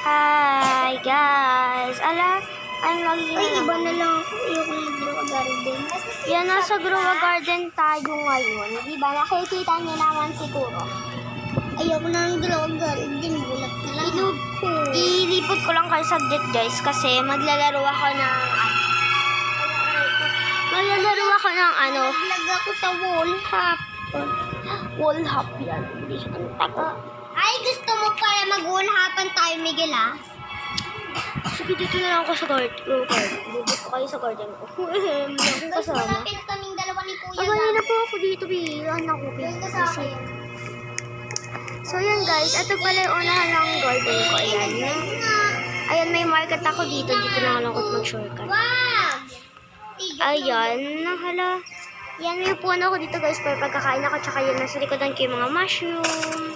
Hi guys! Ang lagi na Ay, iba naman. na lang ako. Ayoko na grow a garden. Yan, nasa Grow Garden tayo ngayon. Diba? Nakikita niyo naman siguro. Ayoko na ng grow a garden. Bulat na lang. Ilog ko. Ilipot ko lang kayo subject guys kasi maglalaro ako ng Naglag ako sa wall hop. wall hop yan. Hindi siya ang tako. Ay, gusto mo para mag-wall hopan tayo, Miguel, ah? Sige, dito na lang ako sa Grow Garden. Bubot ko kayo sa garden ko. Hindi akong Guys, kasama. malapit kaming dalawa ni Kuya. Abay na po ako dito, anak ko. Doon ka sa akin. So yan guys, ito pala yung unahan ng garden ko. Ayan. Ayan, may market ako dito. Dito na ako mag-shortcut. Wag! Ayan, hala. Yan, may upuan ako dito guys para pagkakain ako. Tsaka yan, nasa likodan ko yung mga mushroom.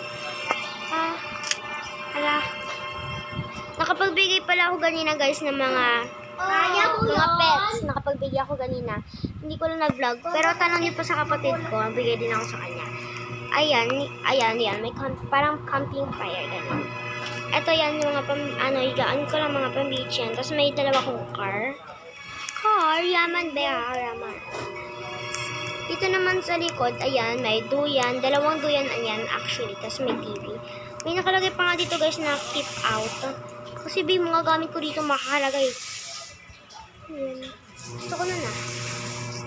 Hala. Nakapagbigay pala ako ganina guys ng mga pets. Nakapagbigay ako ganina. Hindi ko lang nag-vlog. Pero tanong niyo po sa kapatid ko, bigay din ako sa kanya. Ayan. May parang camping fire, ganyan. Ito yan, yung mga higaan ko lang mga pang-beach yan. Tapos may dalawa kong car. Yaman ba? Yaman. Dito naman sa likod, ayan, may duyan. Dalawang duyan, ayan, actually. Tapos may TV. May nakalagay pa nga dito guys na keep out. Kasi mga gamit ko dito makakalagay. Ayan. Gusto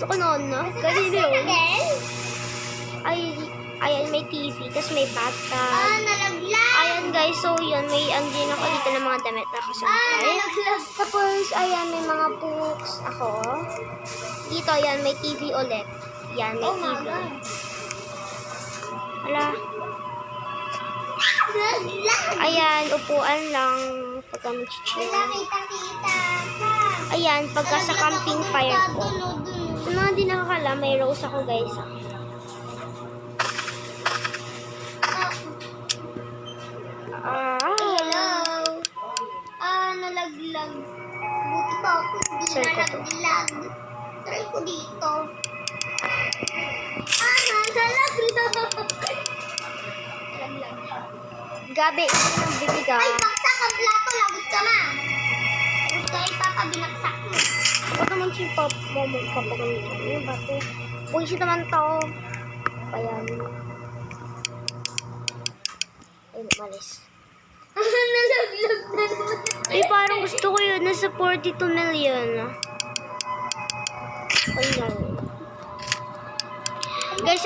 ko noon na. Kasi yun. Ayan, may TV. Tapos may bathtub. Nalaglag! Ayan guys, so yun, may andyan ako dito ng mga damit na kasampay. Nalaglag! Tapos, ayan, may mga books ako. Dito, ayan, may TV ulit. Yan, may TV. Wala. Nalaglag! Ayan, upuan lang pagka mag-chill. Kita. Ayan, pagka sa camping fire ko. Sa mga di nakakala, may rose ako guys. Hello. Nalaglag. Buti pa ako hindi Saan ka to? nalaglag. Try ko dito. Nalaglag. Gabi, ito ng bibiga. Ay, baksak ang plato. Lagot ka ma. Lagot ka ipapabinaksak mo. Huwag naman si Pop mo magpapagamitan. Ano ba ito? Buisit naman to. Ayan. Ay, malis. Nalaglag na naman. Ay, parang gusto ko yun. Nasa 42 million. Ayan. Guys,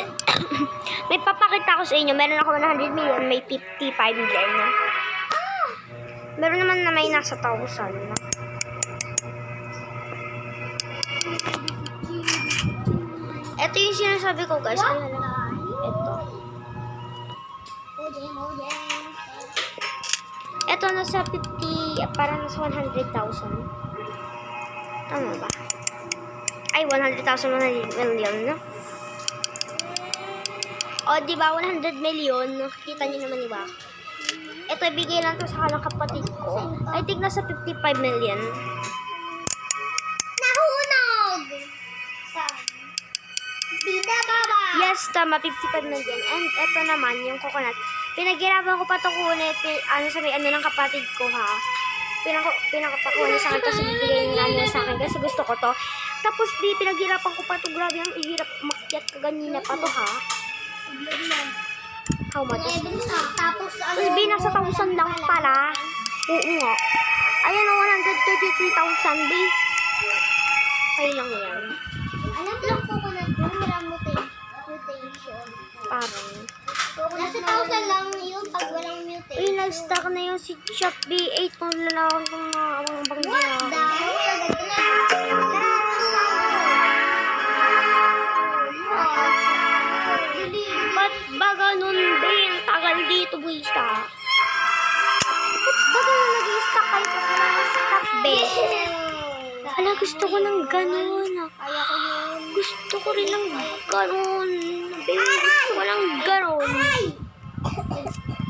may papakita ko sa inyo. Meron ako 100 million. May 55 million. Meron naman na may nasa 1,000. Ito yung sinasabi ko, guys. Ayan. Ito. Ito nasa 50, parang nasa 100,000. Tama ba? Ay, 100,000, 100 million, no? O, di ba? 100 million. Kita niyo naman, di ba? Ito, ibigay lang to sa kalang kapatid ko. I think nasa 55 million. Nahunog! Bida baba! Yes, tama, 55 million. And ito naman, yung coconut. Pinaghirapan ko pa ito kunin, sa may ng kapatid ko, ha. Pinakapakuha sa akin, tapos bibigay niya sa akin kasi gusto ko to. Tapos, pinaghirapan ko pa ito. Grabe, ang ihirap makyat kaganina pa to, ha. How much is this? Tapos, Tapos, nasa 1,000 lang pala. Oo nga. Ayan, 133,000, Okay lang yan. alam lang ko na walang mutation. Parang. Nasa 1,000 lang yun pag walang mutation. Uy, nag-stock na yung si Shop B8 kung lalakon kung mga abang Ba't ba ganun, Ben? Tagal dito, buwista. Ba't ba ganun nag-stock kayo kung walang stock, Ben? Hala, gusto ko ng ganun. Ayoko yun. Gusto ko rin ng ganun. Ben, gusto ko ng ganun.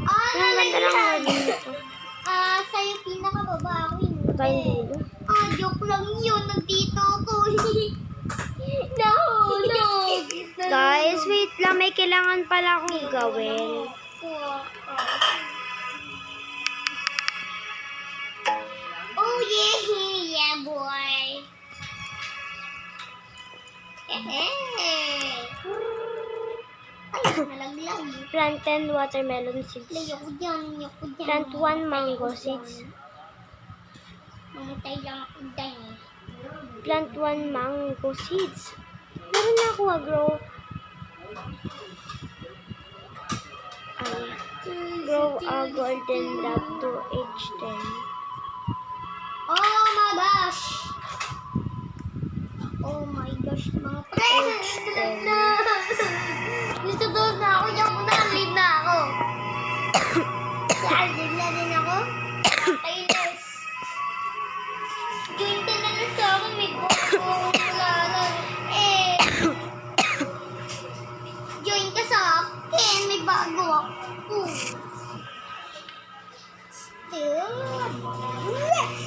Ang ganda lang nga dito. Sa'yo pinakababa ako yun. Tayong dulo. Joke lang yun. Nandito ako. Nahulog. Guys, wait lang. May kailangan pala akong gawin. Plant 10 watermelon seeds. Ayoko dyan. Plant 1 mango seeds. Mamatay lang ako dyan eh. Plant 1 mango seeds. Meron na ako grow. Grow a golden love to age 10. Oh my gosh! Oh my gosh, mga friends! Gusto doon na ako, yung leave na ako. Leave na din ako. Kainis. Join ka na lang sa akin, may buko. Wala lang. Eh. Join ka sa akin, may bago ako.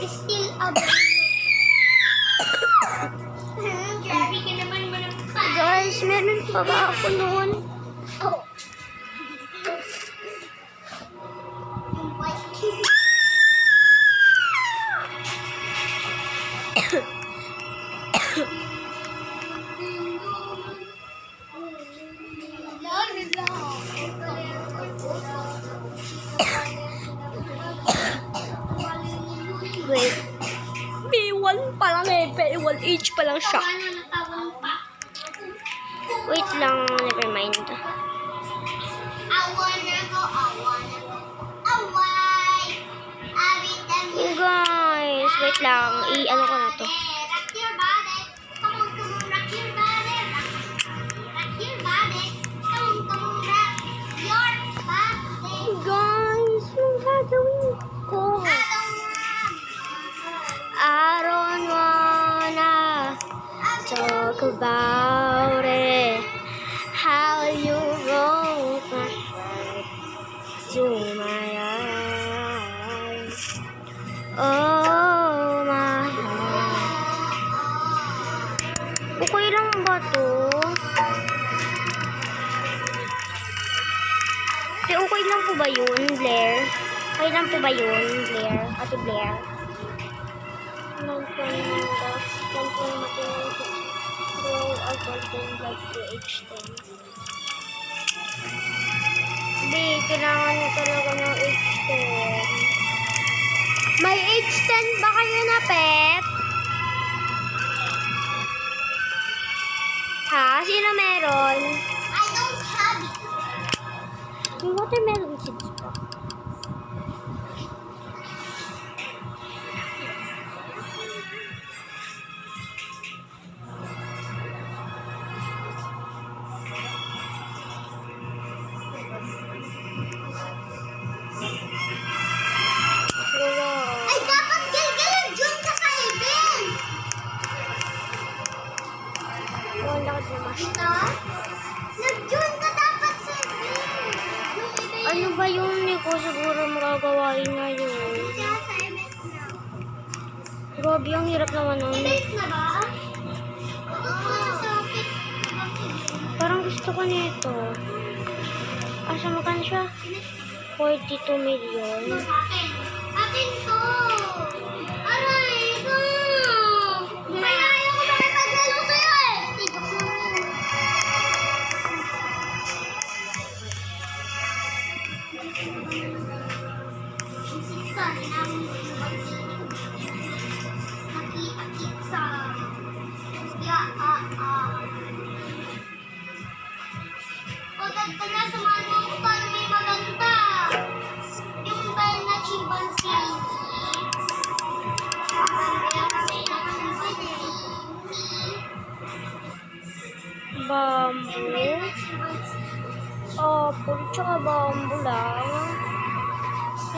Still a grabe ka naman manampa. Guys, meron pa ba ako noon? Oh. Wait. B1 pa lang eh. B1 age pa lang siya. Wait lang, never mind. I wanna go away. Every time you Guys, wait lang. I-ano ko na to. rock your body. Come on, rock your body. Rock your body. Come on, rock your body. Guys, anong gagawin ko? I don't wanna talk about it. How you broke my heart to my eyes. Oh my heart. Okay lang ba to? Okay lang po ba yun, Blair? Okay lang po ba yun, Blair? Ate Blair? Grow a golden love to age 10. Hindi, kailangan nyo talaga ng age 10. May age 10 ba kayo na pet? Ha? Sino meron? I don't have it. May watermelon seeds pa. Ay, dapat gilgilan. Join ka sa event. Oh, lakad naman. Ito? Nag-join ka dapat sa event. Yung event. Ano ba yun? Hindi ko siguro magagawain ngayon. Kaya sa event na. Grabe, ang hirap naman nun. Event na ba? Oo. Sa event. Parang gusto ko nito. Asa mo kan siya? 42 million. Ito sa akin. Akin to. Aray ko. Kaya ayaw ko makipaglaro sa'yo eh. Tigok mo yun. Sita, namin nakita sa Pagkat ka na, samahan mo ako para may maganda. Yung bell na chimpanzee. Bamboo. Apple, tsaka bamboo lang.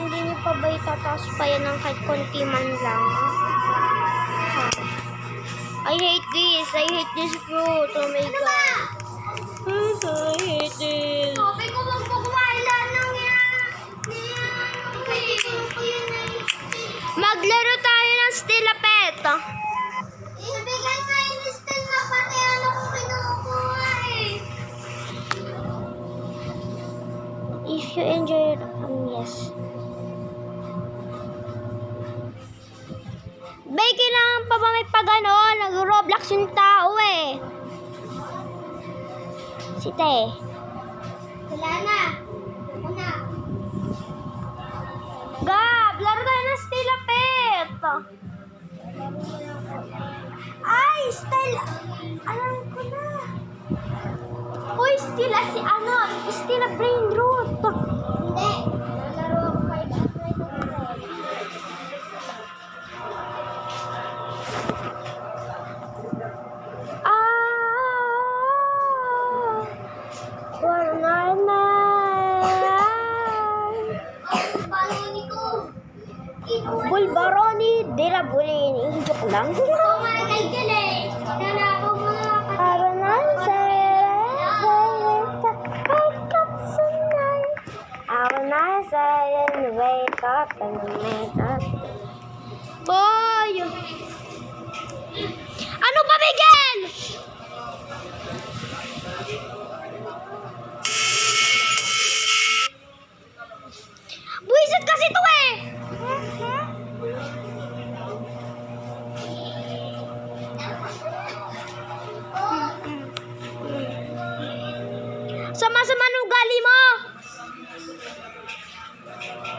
Hindi niyo pa ba itataas pa yan ng kahit konti man lang? Ha? I hate this. I hate this fruit. Oh my God. I hate this. Sabi ko, wag mo kumain lahat ng yan. Kailangan ko yun na Maglaro tayo ng Stilapet. Ibigay nga yung still na pati ano ko kinukuha eh. If you enjoy it, yes. Bay, kailangan pa ba may pagano? Nag-Roblox yung tao eh. Si Te. Wala na. Ako na. Gab, laro tayo ng Stila Pet. Ay, Stella. Alam ko na. Uy, Stila si ano? Stila Brain Root. Hindi. Nalaro ako kay Wala na. Ang baloni ko. Kinuha. Bulbaroni, Dirabulini. Joke lang. Oh my God, galing. Nalaro mga Para na sa wake up and make up. Boy! Ano ba, Miguel? Buisit kasi to eh! Sama-sama ng ugali mo!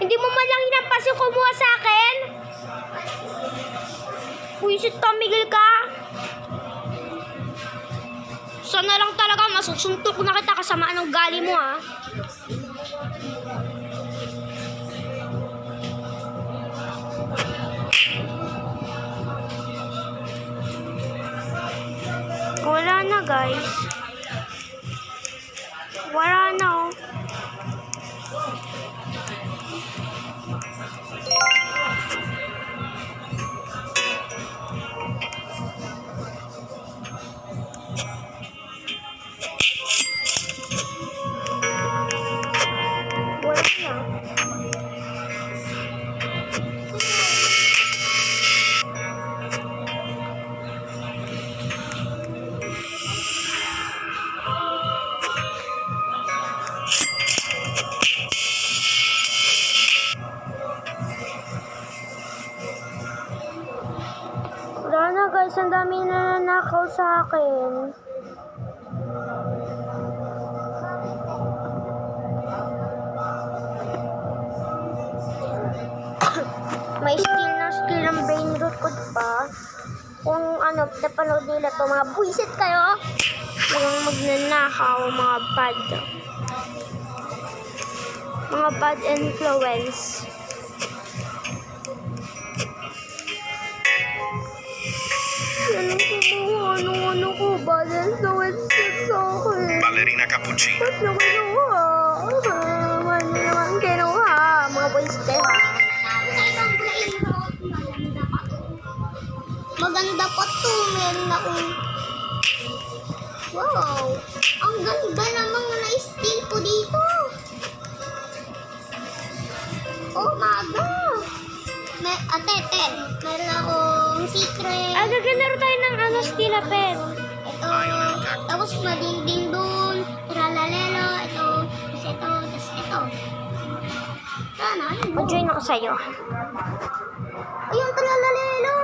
Hindi mo man lang hinampas yung kumuha sa akin? Buisit ka, Miguel ka! Sana lang talaga masusuntok na kita kasamaan ng ugali mo, ha? Wala na, guys. Wala na, oh. Wala na. Wala na, guys, ang dami na nanakaw sa akin. May skill ang brain root ko pa. Kung ano, napanood nila to, mga buisit kayo. Yung magnanakaw, mga bad. Mga bad influence. Ano ko, bad influence sa akin. Ballerina cappuccino. Ba't na kinuha? Ba't na naman kinuha? Mga buisit ha. Maganda pa to. Meron akong... Wow! Ang ganda namang na-steal ko dito. Oh my God! Ate, meron akong secret. Gagalaro tayo ng ano, Stila Pet. Ito. Tapos madinding dun. Tralalelo. Ito. Tapos ito. Tapos ito. Sana. Mag-join ako sa'yo. Ayun, tralalelo.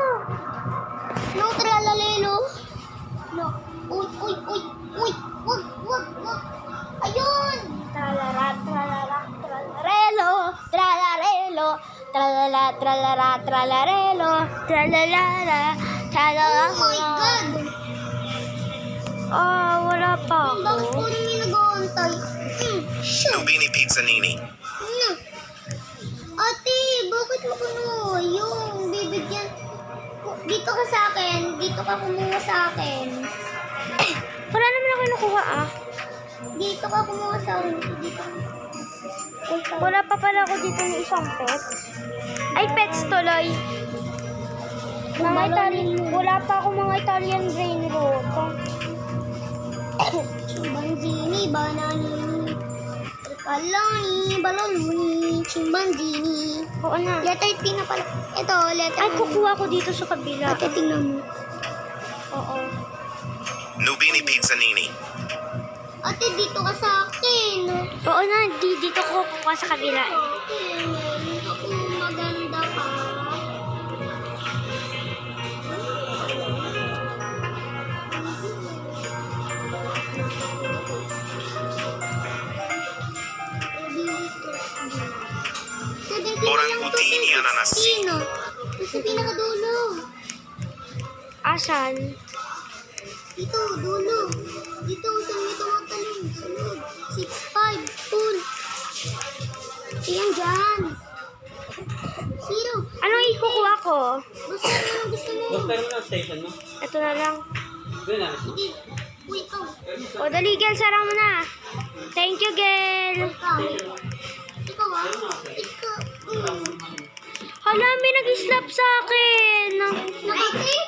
No, tralalelo. No. Uy. Wag. Ayun. Tralarelo, tralarelo, tralala, tralara, tralarelo, tralalala, tralala. Oh my God. Wala pa Ang bakit ako. po namin nag-aantay? Shoot. Nubini Pizzanini. Ano? Ate, bakit mo kuno yung bibigyan? Dito ka sa akin. Dito ka kumuha sa akin. Wala naman ako nakuha Dito ka kumuha sa akin. Dito. Wala pa pala ako dito ng isang pets. Ay, pets tuloy. Mga Italian, wala pa ako mga Italian brain root. Chimpanzini, bananini. Alani, balonuni, chimpanzini. Oo na. Letter T na pala. Ito, letter Ay, kukuha ko dito sa kabila. Ate, tingnan mo. Oo. Nubini Pizzanini. Ate, dito ka sa akin. Oo na, dito ko kukuha sa kabila. Meron akong maganda pa. Nini ananasi. Sino? Sa pinakadulo. Asan? Dito, dulo. Dito, saan may tumatalon? Sunod. 6-5. Full. Ayan, dyan. Zero. Anong ikukuha ko? Basta ano ang gusto mo. Basta mo lang station mo. Ito na lang. Doon na. Sige. Uy, ikaw. O, dali, Gel. Sarang mo na. Thank you, Gel. Ikaw. Ikaw ah. Ikaw. Hala, may nag-slap sa akin. Nakatip.